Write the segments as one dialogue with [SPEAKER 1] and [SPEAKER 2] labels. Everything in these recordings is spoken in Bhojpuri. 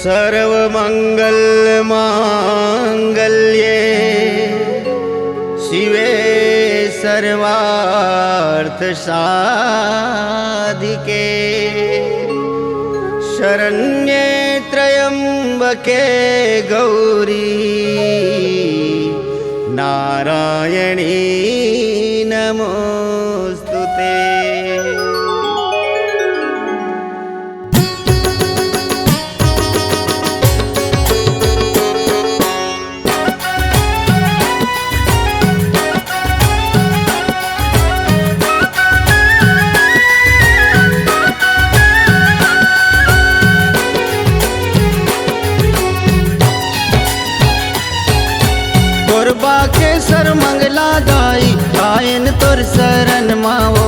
[SPEAKER 1] सर्वमंगल मांगल्ये शिवे सर्वार्थ साधिके शरण्ये त्र्यंबके गौरी नारायणी नमोस्तुते। गोरबा के सर मंगला दाई आयन तोर शरण माओ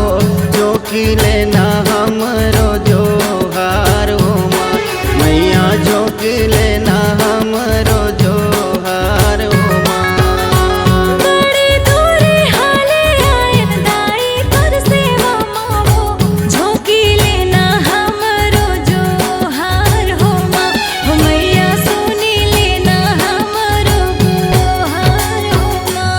[SPEAKER 1] जो की लेना हमरो जोहार हो माँ मैया जो की लेना हमरो जोहार हो माँ।
[SPEAKER 2] बड़ी दूरी हाले आयन दाई तोर सेवा मावो जो की लेना हमरो जोहार हो माँ हो मैया सुनी लेना हमरो गुहार हो माँ।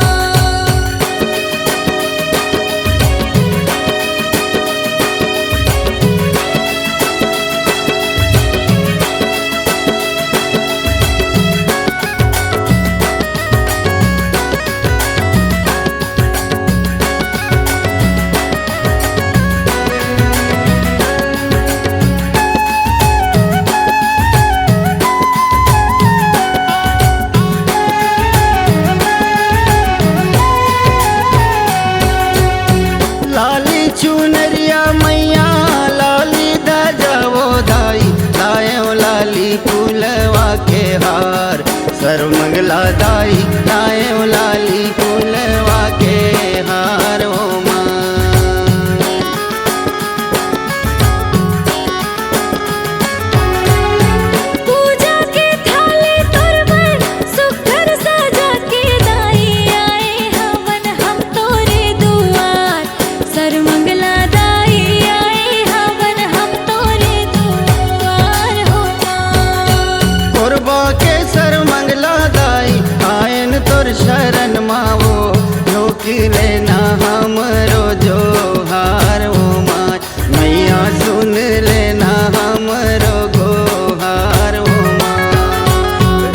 [SPEAKER 1] लाली चुनरिया मैया लाली दजवो दाई लायो लाली फूलवा के हार सर्वमंगला दाई लायो लाली फूलवा के हार हो माँ।
[SPEAKER 2] पूजा के थाली तोरवन सुखर सजा के दाई आए हवन हम तोरे दुआर सर्वमंगला दाई आए हवन हम तोरे दुआर हो माँ।
[SPEAKER 1] गोरबा के सर मंगला दाई आयन तोर शरण मावो जो की लेना हमरो जोहार हो माँ मैया सुन लेना हमरो गोहार हो माँ।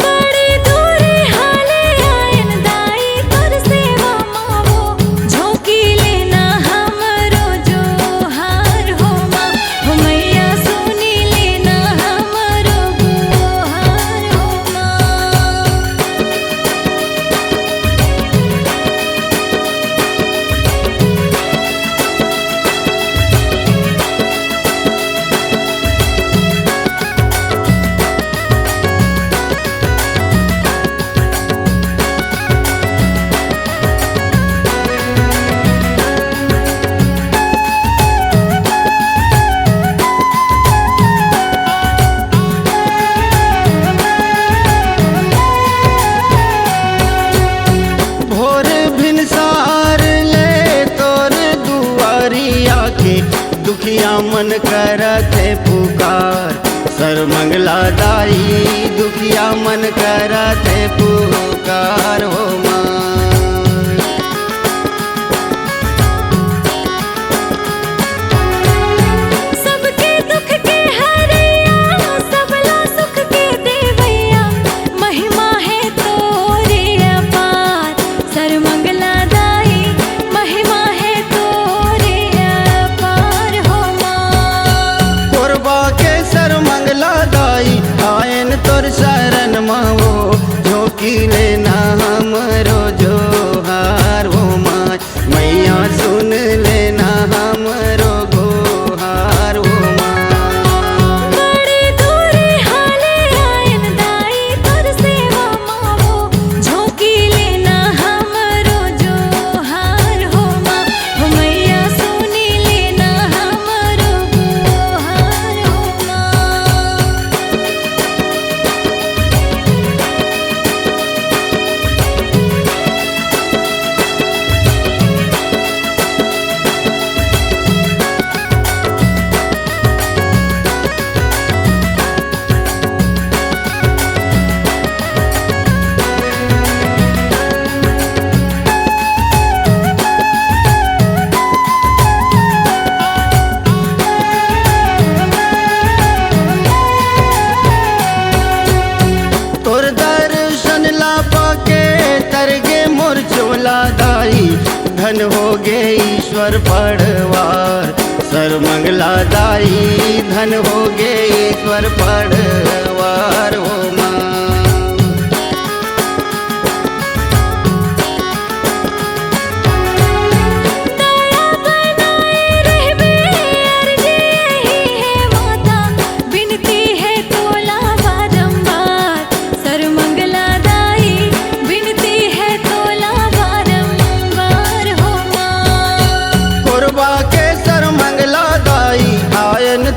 [SPEAKER 2] बड़ी दूरी हाले आयन दाई तोर सेवा मावो जो की लेना हमरो जोहार हो माँ हो मैया सुनी लेना हमरो गुहार हो माँ।
[SPEAKER 1] भोर भिनसार ले तोर दुआरिया के दुखिया मन करते पुकार सर्वमंगला दाई दुखिया मन करते पुकार हो माँ।
[SPEAKER 2] सबके दुख के हरैया सबला सुख के देवैया महिमा है तोरे अपार सर्वमंगला दाई महिमा है तोरे अपार हो माँ।
[SPEAKER 1] गोरबा के सर मंगला दाई आयन तोर शरण मावो जो की लेना हमरो धन होगे ईश्वर पड़वार सर्वमंगलादाई धन होगे ईश्वर पड़वार हो माँ।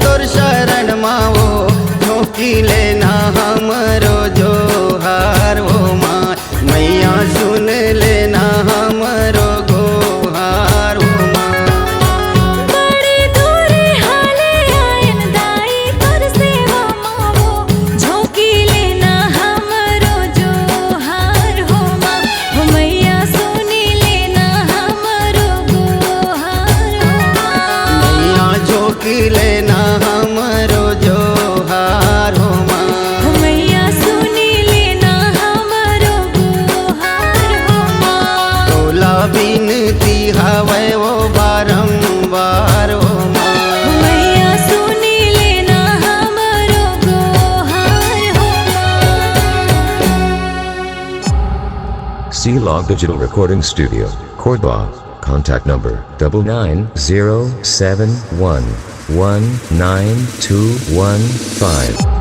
[SPEAKER 1] तोर शरण माओ झोंकी लेना हमरो जोहार हो माँ। मैया सुन लेना हमरो गोहार हो माँ।
[SPEAKER 2] बड़ी दूरी हाले आयन दाई तोर सेवा मावो झोंकी लेना हमरो जोहार हो माँ। हो मैया सुनी लेना हमरो गोहार हो माँ।
[SPEAKER 1] मैया झोंकी लेना हमरो जोहार हो माँ।
[SPEAKER 2] हो मैया सुनी लेना हमरो गोहार हो माँ।
[SPEAKER 1] तोला बिनती हवै वो बारंबार हो माँ।
[SPEAKER 2] हो मैया सुनी लेना हमरो गोहार हो माँ।
[SPEAKER 3] C-Log Digital Recording Studio, Cordoba. Contact number 99071192115.